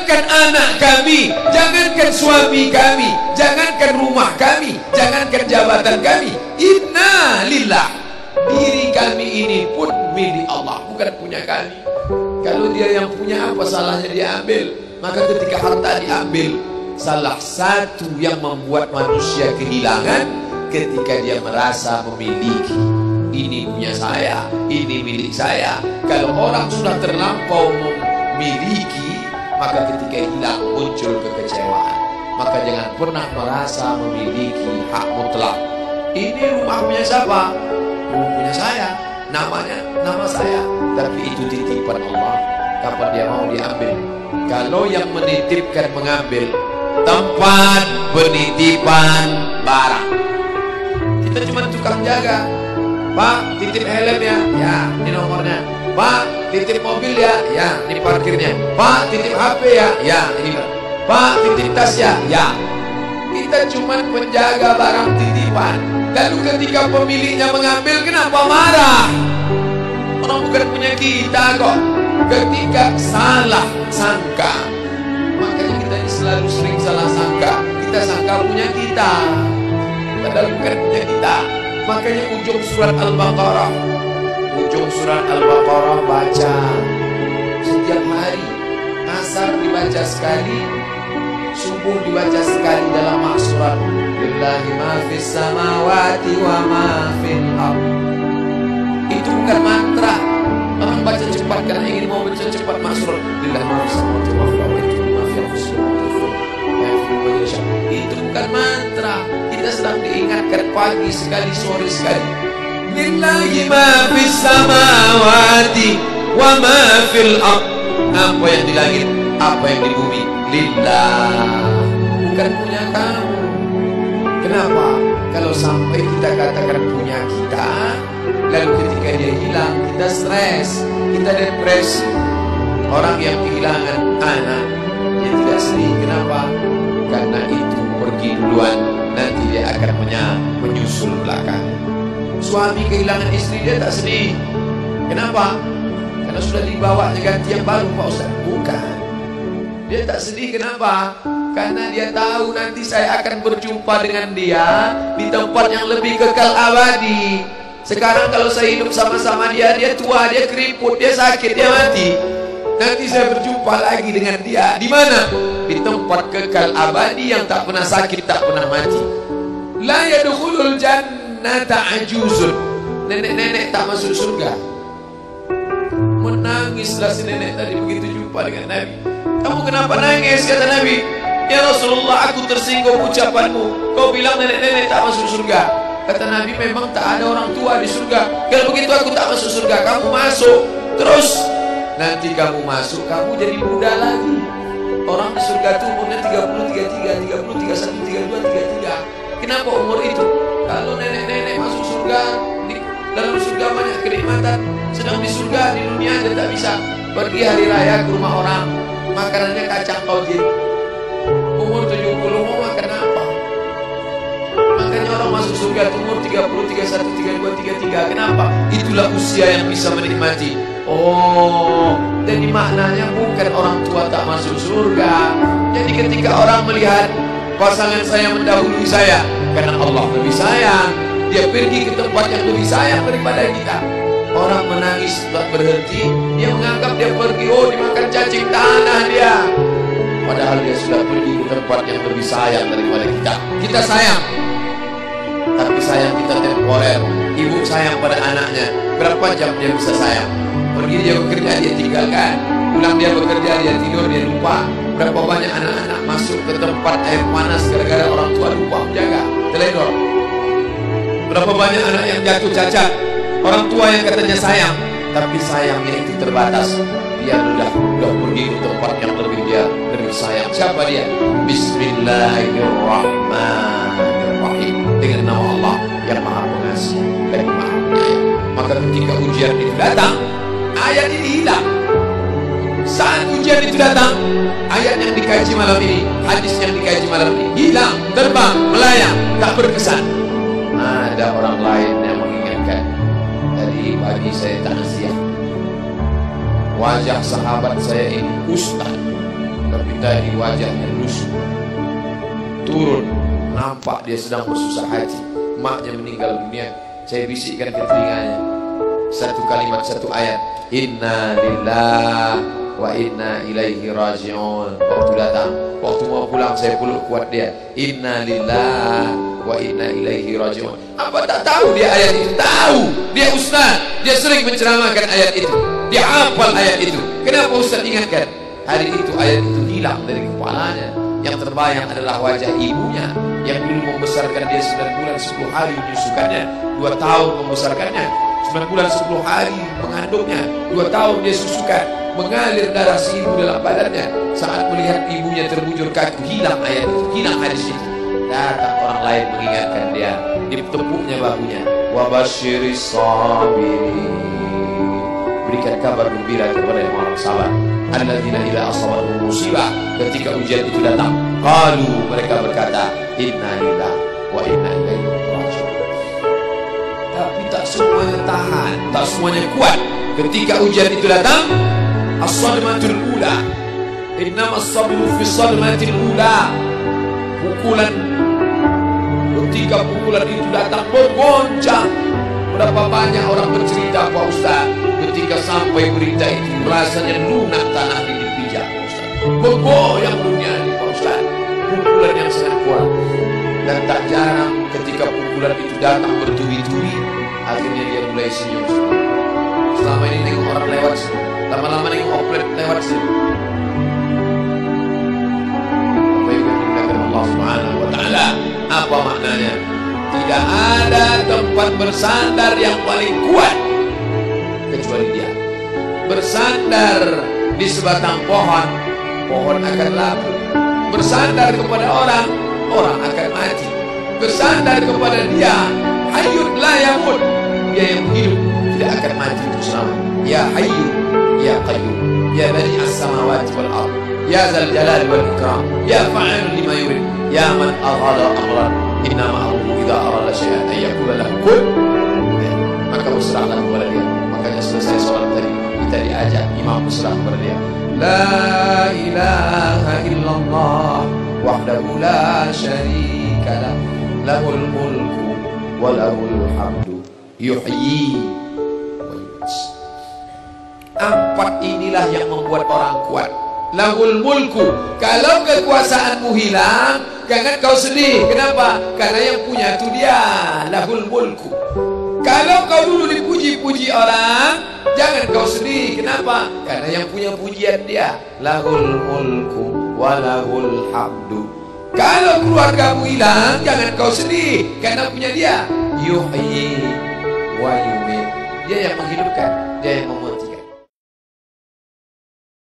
Jangankan anak kami, jangankan suami kami, jangankan rumah kami, jangankan jabatan kami. Inna lillah, diri kami ini pun milik Allah, bukan punya kami. Kalau dia yang punya, apa salahnya dia ambil? Maka ketika harta diambil, salah satu yang membuat manusia kehilangan ketika dia merasa memiliki. Ini punya saya, ini milik saya. Kalau orang sudah terlampau memiliki, maka ketika hilang muncul kekecewaan. Maka jangan pernah merasa memiliki hak mutlak. Ini rumah punya siapa? Rumah punya saya, namanya nama saya. Tapi itu titipan Allah, kapan dia mau diambil. Kalau yang menitipkan mengambil, tempat penitipan barang, kita cuma tukang jaga. Pak, titip helm ya, ya, ini nomornya. Pak, titip mobil ya, ya, ini parkirnya. Pak, titip HP ya, ya, ini. Pak, titip tas ya, ya. Kita cuma penjaga barang titipan. Lalu ketika pemiliknya mengambil, kenapa marah? Orang bukan punya kita kok. Ketika salah sangka, makanya kita ini selalu sering salah sangka. Kita sangka punya kita, padahal bukan punya kita. Makanya ujung surat Al-Baqarah, baca setiap hari. Asar dibaca sekali, subuh dibaca sekali dalam maksurat. Lillahi ma fis samawati wa ma fil ardh. Itu bukan mantra. Orang baca cepat karena ingin mau baca cepat maksurat. Lillahi ma fis samawati wa fil ardh. Itu bukan mantra. Kita sedang diingatkan pagi sekali, sore sekali. Lillahi ma fis samawati wa ma fil ardh. Apa yang di langit, apa yang di bumi, lillah, bukan punya kamu. Kenapa? Kalau sampai kita katakan punya kita, lalu ketika dia hilang, kita stres, kita depresi. Orang yang kehilangan anak, dia tidak sedih. Kenapa? Karena itu pergi duluan, nanti dia akan menyusul belakang. Suami kehilangan istri, dia tak sedih. Kenapa? Karena sudah dibawanya ganti yang baru, Pak Ustaz. Bukan. Dia tak sedih, kenapa? Karena dia tahu nanti saya akan berjumpa dengan dia di tempat yang lebih kekal abadi. Sekarang kalau saya hidup sama-sama dia, dia tua, dia keriput, dia sakit, dia mati. Nanti saya berjumpa lagi dengan dia. Di mana? Di tempat kekal abadi yang tak pernah sakit, tak pernah mati. La yadkhulul jannata ajuzun. Nenek-nenek tak masuk surga. Menangislah si nenek tadi begitu jumpa dengan Nabi. Kamu kenapa nangis? Kata Nabi. Ya Rasulullah, aku tersinggung ucapanmu. Kau bilang nenek-nenek tak masuk surga. Kata Nabi, memang tak ada orang tua di surga. Kalau begitu aku tak masuk surga. Kamu masuk. Terus nanti kamu masuk, kamu jadi muda lagi. Orang di surga itu umurnya 30, 33, 30, 31, 32, 33. Kenapa umur itu? Kalau nenek-nenek masuk surga, dalam surga banyak kenikmatan. Sedang di surga, di dunia aja tak bisa. Pergi hari raya ke rumah orang, makanannya kacang tauhid. Umur 70 mau makan apa? Makanya orang masuk surga umur 30, 31, 32, 33. Kenapa? Itulah usia yang bisa menikmati. Oh, jadi maknanya bukan orang tua tak masuk surga. Jadi ketika orang melihat pasangan saya mendahului saya, karena Allah lebih sayang, dia pergi ke tempat yang lebih sayang daripada kita. Orang menangis tak berhenti, dia menganggap dia pergi, oh dimakan cacing tanah dia. Padahal dia sudah pergi ke tempat yang lebih sayang daripada kita. Kita sayang, tapi sayang kita temporer. Ibu sayang pada anaknya, berapa jam dia bisa sayang? Pergi dia bekerja, dia tinggalkan. Pulang dia bekerja, dia tidur, dia lupa. Berapa banyak anak-anak masuk ke tempat air panas gara-gara orang tua lupa menjaga, teledor. Berapa banyak anak yang jatuh cacat, orang tua yang katanya sayang, tapi sayangnya itu terbatas. Dia udah pergi ke tempat yang lebih sayang. Siapa dia? Bismillahirrahmanirrahim. Dengan nama Allah yang Maha Pengasih dan Maha Penyayang. Maka ketika ujian itu datang, ayat ini hilang. Saat ujian itu datang, ayat yang dikaji malam ini, hadis yang dikaji malam ini hilang, terbang, melayang, tak berkesan. Ada orang lain yang mengingatkan. Tadi pagi saya takziah, wajah sahabat saya ini ustaz, tapi Lagi wajahnya lusuh. Turun, nampak dia sedang bersusah hati. Maknya meninggal dunia. Saya bisikkan ke telinganya satu kalimat, satu ayat, inna lillahi wa inna ilaihi raji'un. Waktu datang, waktu mau pulang, saya peluk kuat dia, inna lillahi wa inna ilaihi raji'un. Apa tak tahu dia ayat itu? Tahu. Dia ustaz, dia sering menceramahkan ayat itu, dia hafal ayat itu. Kenapa ustaz ingatkan? Hari itu ayat itu hilang dari kepalanya. Yang terbayang adalah wajah ibunya yang dulu membesarkan dia 9 bulan 10 hari menyusukannya, 2 tahun membesarkannya, 9 bulan 10 hari mengandungnya, 2 tahun dia susukan, mengalir darah si ibu dalam badannya. Saat melihat ibunya terbujur kaku, hilang ayat itu, hilang hadis itu. Datang orang lain mengingatkan dia, ditepuknya bahunya, wabasyiris sabirin, berikan kabar gembira kepada yang orang sabar. Alladzina idza asabatuhum musibah, ketika ujian itu datang, qalu, mereka berkata, inna lillahi wa inna ilaihi raji'un. Tapi tak semuanya tahan, tak semuanya kuat. Ketika ujian itu datang, as-sadmatul ula, innamas sabru fi sadmatil ula. Pukulan, ketika pukulan itu datang bergoncang. Berapa banyak orang bercerita, Pak Ustaz, ketika sampai berita itu rasanya lunak tanah di dipijak, Pak Ustaz. Bergoyang dunia ini, Pak Ustaz. Pukulan yang sangat kuat. Dan tak jarang ketika pukulan itu datang bertubi-tubi, akhirnya dia mulai senyum. Selama ini nengok orang lewat sini, lama-lama nengok oplet lewat sini. Apa yang dimuliakan Allah Subhanahu wa Ta'ala? Apa maknanya? Tidak ada tempat bersandar yang paling kuat kecuali dia. Bersandar di sebatang pohon, pohon akan laku. Bersandar kepada orang, orang akan mati. Bersandar kepada dia, hayyun la yamut, dia yang hidup tidak akan mati itu selama. Ya hayyu ya qayyum ya bani as-samawati wal ard ya dzal jalali wal ikram ya fa'ilun lima yurid ya man aghada amran innama amruhu idza arada syai'an ay yaqula lahu kun. Maka berserahlah kepada dia. Makanya selesai sholat tadi kita diajak imam berserah kepada dia. La ilaha illallah wahdahu la syarika lah, lahul mulku wa lahul hamdu yuhyi wa yumiit. 4 inilah yang membuat orang kuat. Lahul mulku, kalau kekuasaanmu hilang, jangan kau sedih. Kenapa? Karena yang punya itu dia. Lahul mulku. Kalau kau dulu dipuji-puji orang, jangan kau sedih. Kenapa? Karena yang punya pujian dia. Lahul mulku wa lahul hamdu. Kalau keluargamu hilang, jangan kau sedih, karena punya dia. Yuhyi wa yumiit. Dia yang menghidupkan, dia yang